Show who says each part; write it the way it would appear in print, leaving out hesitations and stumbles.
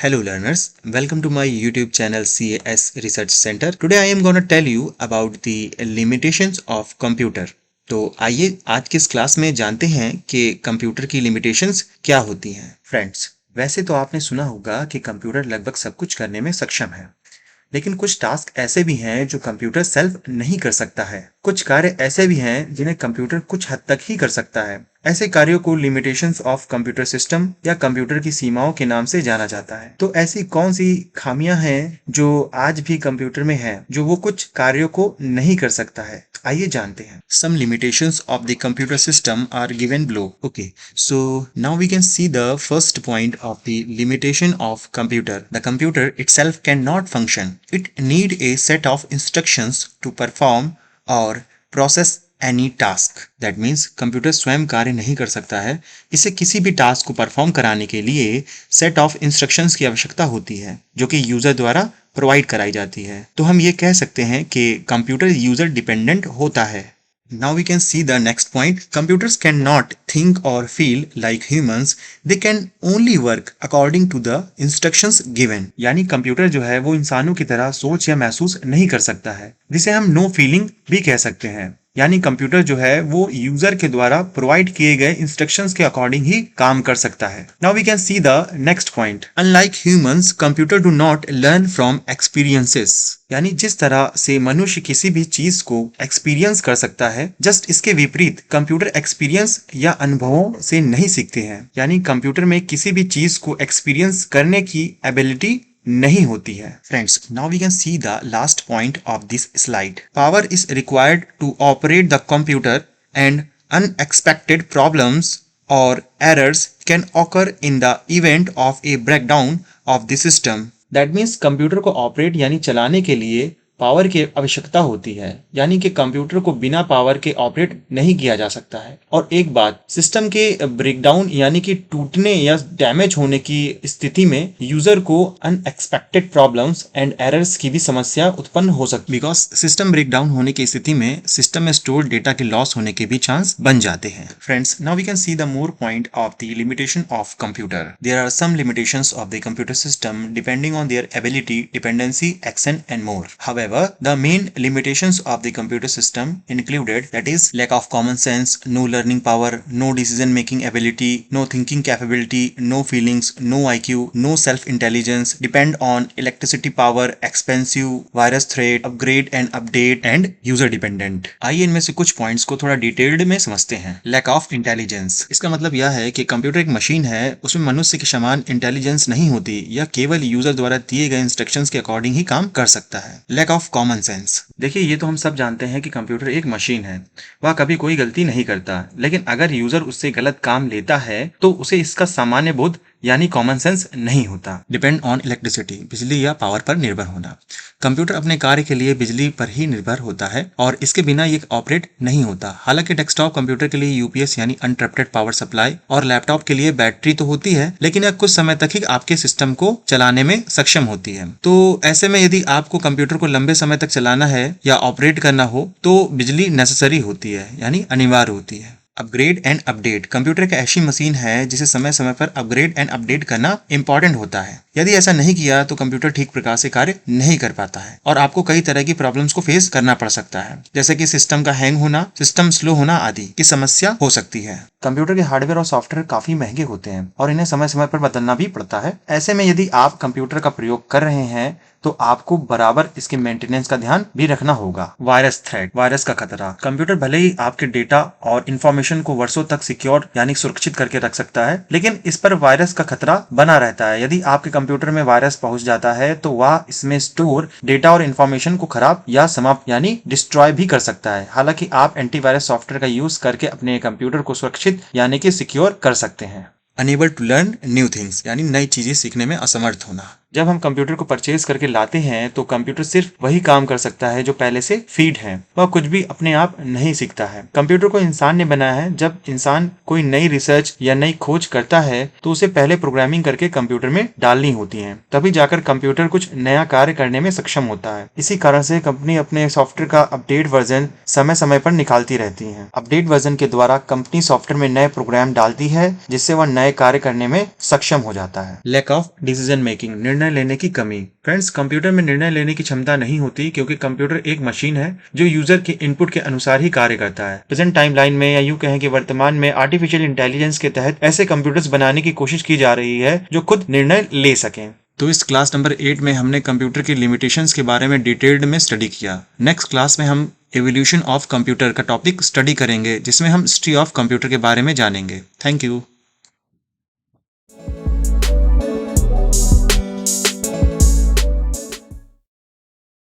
Speaker 1: Hello learners, welcome to my YouTube channel CAS Research Center. Today I am going to tell you about the limitations of computer. तो आइए आज की इस class में जानते हैं कि कंप्यूटर की लिमिटेशंस क्या होती हैं। फ्रेंड्स, वैसे तो आपने सुना होगा कि कंप्यूटर लगभग सब कुछ करने में सक्षम है, लेकिन कुछ टास्क ऐसे भी हैं जो कंप्यूटर सेल्फ नहीं कर सकता है। कुछ कार्य ऐसे भी हैं जिन्हें कंप्यूटर कुछ हद तक ही कर सकता है। ऐसे कार्यों को लिमिटेशंस ऑफ कंप्यूटर सिस्टम या कंप्यूटर की सीमाओं के नाम से जाना जाता है। तो ऐसी कौन सी खामियां हैं जो आज भी कंप्यूटर में है जो वो कुछ कार्यों को नहीं कर सकता है? आइए जानते हैं। Some limitations of the computer system are given below. Okay, so now we can see the first point of the limitation of computer. The computer itself cannot function. It need a set of instructions to perform or process any task. That means computer स्वयं कार्य नहीं कर सकता है। इसे किसी भी task को परफॉर्म कराने के लिए सेट ऑफ इंस्ट्रक्शंस की आवश्यकता होती है जो कि यूजर द्वारा प्रोवाइड कराई जाती है। तो हम ये कह सकते हैं कि कंप्यूटर यूजर डिपेंडेंट होता है। Now we can see the next point. Computers cannot think or feel like humans. They can only work according to the instructions given. यानी कंप्यूटर जो है वो इंसानों की तरह सोच या महसूस नहीं कर सकता है, जिसे हम नो फीलिंग भी कह सकते हैं। यानी कंप्यूटर जो है वो यूजर के द्वारा प्रोवाइड किए गए इंस्ट्रक्शंस के अकॉर्डिंग ही काम कर सकता है। Now we can see the next point. Unlike humans, computer do not learn from experiences. यानी जिस तरह से मनुष्य किसी भी चीज को एक्सपीरियंस कर सकता है, जस्ट इसके विपरीत कंप्यूटर एक्सपीरियंस या अनुभवों से नहीं सीखते हैं। यानी कंप्यूटर में किसी भी चीज को एक्सपीरियंस करने की एबिलिटी नहीं होती है। Friends, now we can see the last point of this slide. Power is required to operate the computer and unexpected problems और errors can occur in the event of a breakdown of the system. That means computer को operate यानी चलाने के लिए power की आवश्यकता होती है। यानी कि कंप्यूटर को बिना पावर के ऑपरेट नहीं किया जा सकता है। और एक बात, सिस्टम के ब्रेकडाउन यानी कि टूटने या डैमेज होने की स्थिति में यूजर को अनएक्सपेक्टेड प्रॉब्लम्स एंड एरर्स की भी समस्या उत्पन्न हो सकती है। बिकॉज सिस्टम ब्रेकडाउन होने की स्थिति में सिस्टम में स्टोर्ड डेटा के लॉस होने के भी चांस बन जाते हैं। Friends, now we can see the more point of the limitation of computer. There are some limitations of the computer system depending on their ability, dependency, action and more. However, the main limitations of the computer system included that is lack of common sense, no learning power, no decision making ability, no thinking capability, no feelings, no IQ, no self-intelligence, depend on electricity power, expensive, virus threat, upgrade and update and user dependent। आइए इनमें से कुछ points को थोड़ा detailed में समझते हैं। Lack of intelligence, इसका मतलब यह है कि कंप्यूटर एक मशीन है, उसमें मनुष्य के समान इंटेलिजेंस नहीं होती, यह केवल यूजर द्वारा दिए गए इंस्ट्रक्शंस के अकॉर्डिंग ही काम कर सकता है। लैक ऑफ कॉमन सेंस, देखिए ये तो हम सब जानते हैं कि कंप्यूटर एक मशीन है, वह कभी कोई गलती नहीं करता, लेकिन अगर यूजर उससे गलत काम लेता है तो उसे इसका सामान्य बोध यानी कॉमन सेंस नहीं होता। डिपेंड ऑन इलेक्ट्रिसिटी, बिजली या पावर पर निर्भर होना। कंप्यूटर अपने कार्य के लिए बिजली पर ही निर्भर होता है और इसके बिना ये ऑपरेट नहीं होता। हालांकि डेस्कटॉप कंप्यूटर के लिए यूपीएस यानी अनइंटरप्टेड पावर सप्लाई और लैपटॉप के लिए बैटरी तो होती है, लेकिन यह कुछ समय तक ही आपके सिस्टम को चलाने में सक्षम होती है। तो ऐसे में यदि आपको कंप्यूटर को लंबे समय तक चलाना है या ऑपरेट करना हो तो बिजली नेसेसरी होती है यानी अनिवार्य होती है। अपग्रेड एंड अपडेट, कंप्यूटर एक ऐसी मशीन है जिसे समय समय पर अपग्रेड एंड अपडेट करना इंपॉर्टेंट होता है। यदि ऐसा नहीं किया तो कंप्यूटर ठीक प्रकार से कार्य नहीं कर पाता है और आपको कई तरह की प्रॉब्लम्स को फेस करना पड़ सकता है, जैसे कि सिस्टम का हैंग होना, सिस्टम स्लो होना आदि की समस्या हो सकती है। कंप्यूटर के हार्डवेयर और सॉफ्टवेयर काफी महंगे होते हैं और इन्हें समय समय पर बदलना भी पड़ता है। ऐसे में यदि आप कंप्यूटर का प्रयोग कर रहे हैं तो आपको बराबर इसके मेंटेनेंस का ध्यान भी रखना होगा। वायरस थ्रेट, वायरस का खतरा, कंप्यूटर भले ही आपके डेटा और इंफॉर्मेशन को वर्षों तक सिक्योर यानी सुरक्षित करके रख सकता है, लेकिन इस पर वायरस का खतरा बना रहता है। यदि आपके कंप्यूटर में वायरस पहुंच जाता है तो वह इसमें स्टोर डेटा और इंफॉर्मेशन को खराब या समाप्त यानी डिस्ट्रॉय भी कर सकता है। हालांकि आप एंटीवायरस सॉफ्टवेयर का यूज करके अपने कंप्यूटर को सुरक्षित यानी कि सिक्योर कर सकते हैं। Enable to learn new things, यानी नई चीजें सीखने में असमर्थ होना। जब हम कंप्यूटर को परचेज करके लाते हैं तो कंप्यूटर सिर्फ वही काम कर सकता है जो पहले से फीड है, वह कुछ भी अपने आप नहीं सीखता है। कंप्यूटर को इंसान ने बनाया है। जब इंसान कोई नई रिसर्च या नई खोज करता है तो उसे पहले प्रोग्रामिंग करके कंप्यूटर में डालनी होती है, तभी जाकर कंप्यूटर कुछ नया कार्य करने में सक्षम होता है। इसी कारण से कंपनी अपने सॉफ्टवेयर का अपडेट वर्जन समय समय पर निकालती रहती है। अपडेट वर्जन के द्वारा कंपनी सॉफ्टवेयर में नए प्रोग्राम डालती है जिससे वह नए कार्य करने में सक्षम हो जाता है। लैक ऑफ डिसीजन मेकिंग, निर्णय लेने की कमी। फ्रेंड्स, कंप्यूटर में निर्णय लेने की क्षमता नहीं होती क्योंकि कंप्यूटर एक मशीन है जो यूजर के इनपुट के अनुसार ही कार्य करता है। प्रेजेंट टाइमलाइन में या यूं कहें कि वर्तमान में आर्टिफिशियल इंटेलिजेंस के तहत ऐसे कंप्यूटर्स बनाने की कोशिश की जा रही है जो खुद निर्णय ले सकें। तो इस क्लास नंबर 8 में हमने कंप्यूटर की लिमिटेशंस के बारे में डिटेल्ड में स्टडी किया। नेक्स्ट क्लास में हम एवोल्यूशन ऑफ कंप्यूटर का टॉपिक स्टडी करेंगे जिसमें हम हिस्ट्री ऑफ कंप्यूटर के बारे में जानेंगे। Thank you.